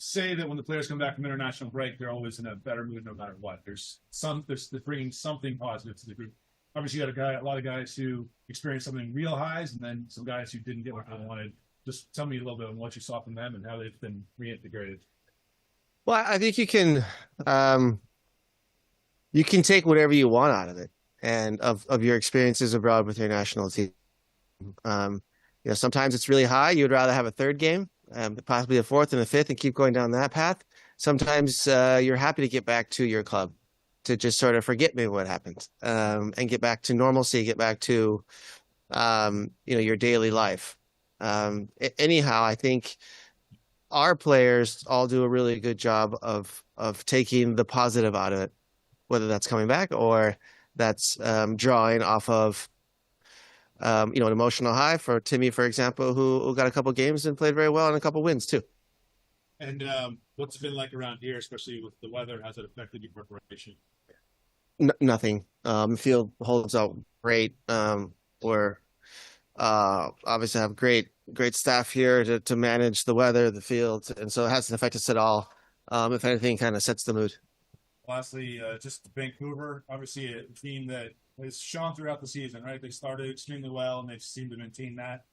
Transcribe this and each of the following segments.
say that when the players come back from international break, they're always in a better mood no matter what. They're bringing something positive to the group. Obviously, you got a lot of guys who experienced something real highs, and then some guys who didn't get what they wanted. Just tell me a little bit on what you saw from them and how they've been reintegrated. Well, I think you can take whatever you want out of it and of your experiences abroad with your national team. Um, sometimes it's really high. You would rather have a third game, possibly a fourth and a fifth, and keep going down that path. Sometimes you're happy to get back to your club, to just sort of forget maybe what happened, and get back to normalcy, get back to your daily life. Anyhow, I think our players all do a really good job of taking the positive out of it, whether that's coming back or that's drawing off of an emotional high for Timmy, for example, who got a couple games and played very well and a couple wins too. And what's it been like around here, especially with the weather? Has it affected your preparation? Nothing. Field holds out great. We're obviously have great staff here to manage the weather, the fields, and so it hasn't affected us at all. If anything, kind of sets the mood. Lastly, just Vancouver, obviously a team that has shown throughout the season, right? They started extremely well, and they've seemed to maintain that.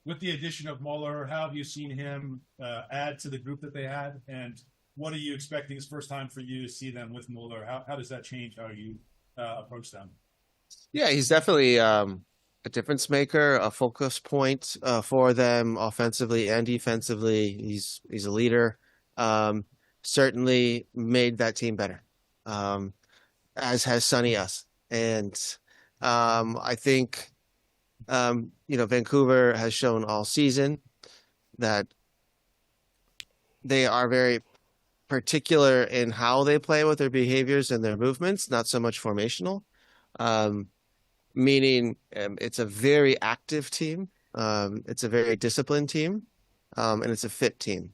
With the addition of Mueller, how have you seen him add to the group that they had? And what are you expecting this first time for you to see them with Mueller? How does that change how you approach them? Yeah, he's definitely a difference maker, a focus point for them offensively and defensively. He's a leader. Certainly made that team better, as has Sonny us. And I think Vancouver has shown all season that they are very particular in how they play with their behaviors and their movements, not so much formational. Meaning it's a very active team. It's a very disciplined team, and it's a fit team.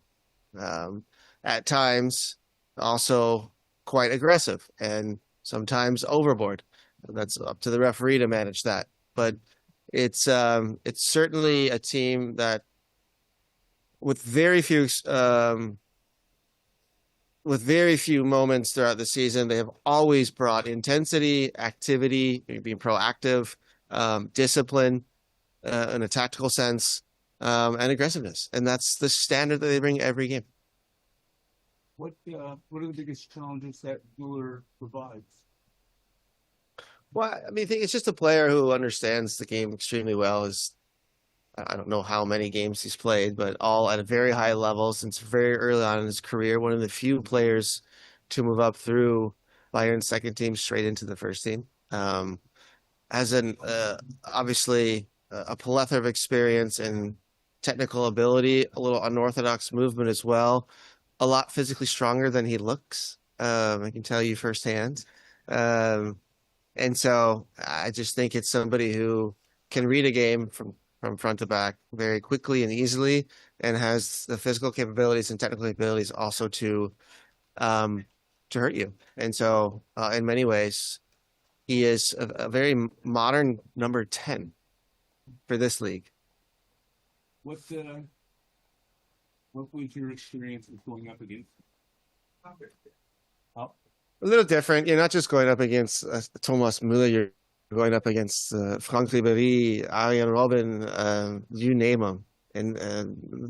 At times, also quite aggressive and sometimes overboard. That's up to the referee to manage that. But it's certainly a team that, with very few moments throughout the season, they have always brought intensity, activity, being proactive, discipline, in a tactical sense, and aggressiveness. And that's the standard that they bring every game. What are the biggest challenges that Mueller provides? Well, I mean, I think it's just a player who understands the game extremely well. I don't know how many games he's played, but all at a very high level since very early on in his career. One of the few players to move up through Bayern's second team straight into the first team. Has obviously a plethora of experience and technical ability, a little unorthodox movement as well. A lot physically stronger than he looks. I can tell you firsthand. And so I just think it's somebody who can read a game from front to back very quickly and easily, and has the physical capabilities and technical abilities also to hurt you. And so in many ways, he is a very modern number 10 for this league. What was your experience with going up against? A little different. You're not just going up against Thomas Müller. You're going up against Franck Ribéry, Arjen Robben, you name them, and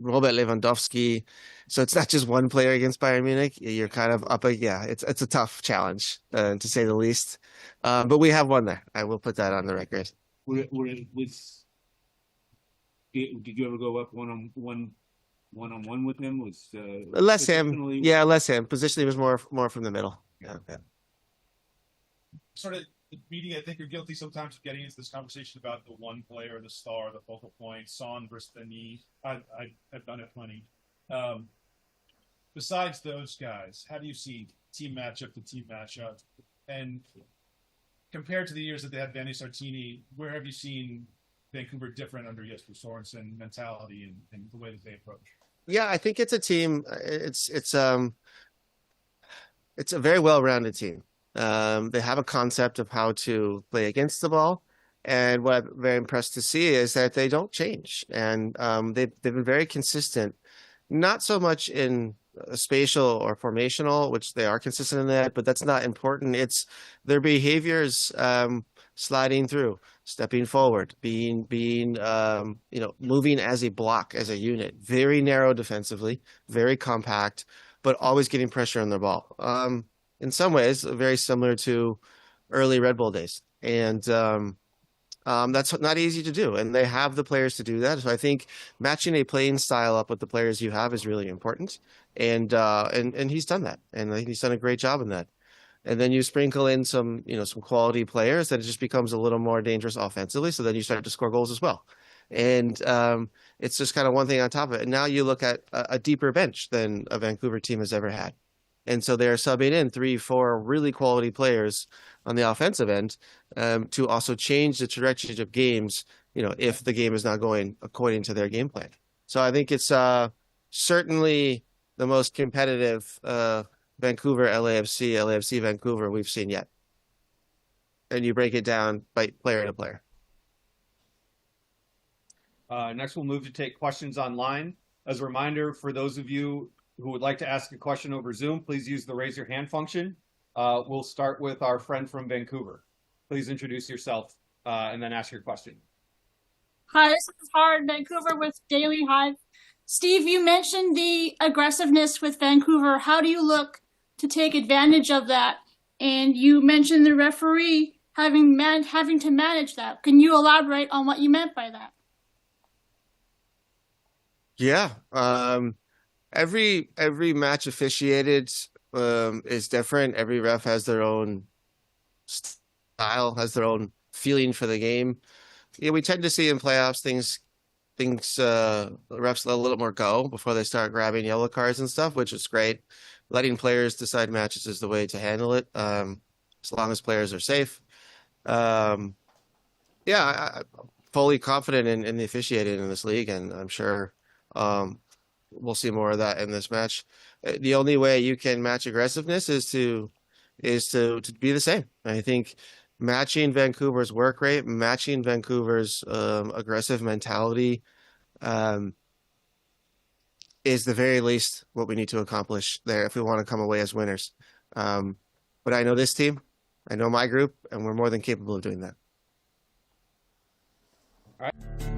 Robert Lewandowski. So it's not just one player against Bayern Munich. You're kind of up. It's a tough challenge, to say the least. But we have won there. I will put that on the record. Did you ever go up one-on-one with him? Less him. Yeah, less him. Positionally was more from the middle. Yeah. Sort of the media, I think, are guilty sometimes of getting into this conversation about the one player, the star, the focal point, Son versus Denis. I've done it plenty. Besides those guys, how do you see team matchup to team matchup? And compared to the years that they had Danny Sartini, where have you seen Vancouver different under Jesper Sorensen mentality and the way that they approach? Yeah, I think it's a team. It's a very well-rounded team. They have a concept of how to play against the ball. And what I'm very impressed to see is that they don't change. And they've been very consistent, not so much in spatial or formational, which they are consistent in that, but that's not important. It's their behaviors, sliding through, stepping forward, moving as a block, as a unit, very narrow defensively, very compact, but always getting pressure on their ball. In some ways, very similar to early Red Bull days. And that's not easy to do, and they have the players to do that. So I think matching a playing style up with the players you have is really important, and he's done that, and I think he's done a great job in that. And then you sprinkle in some quality players, that it just becomes a little more dangerous offensively. So then you start to score goals as well, and it's just kind of one thing on top of it. And now you look at a deeper bench than a Vancouver team has ever had. And so they're subbing in 3-4 really quality players on the offensive end, to also change the trajectory of games, if the game is not going according to their game plan. So I think it's certainly the most competitive Vancouver LAFC Vancouver we've seen yet. And you break it down by player to player. Next, we'll move to take questions online. As a reminder, for those of you who would like to ask a question over Zoom, please use the raise your hand function. We'll start with our friend from Vancouver. Please introduce yourself and then ask your question. Hi, this is Hard Vancouver with Daily Hive. Steve, you mentioned the aggressiveness with Vancouver. How do you look to take advantage of that? And you mentioned the referee having to manage that. Can you elaborate on what you meant by that? Yeah. Every match officiated is different. Every ref has their own style, has their own feeling for the game. Yeah, we tend to see in playoffs things refs let a little more go before they start grabbing yellow cards and stuff, which is great. Letting players decide matches is the way to handle it, as long as players are safe. I'm fully confident in the officiating in this league, and I'm sure we'll see more of that in this match. The only way you can match aggressiveness is to be the same. I think matching Vancouver's work rate, matching Vancouver's aggressive mentality, is the very least what we need to accomplish there if we want to come away as winners. But I know this team, I know my group, and we're more than capable of doing that. All right.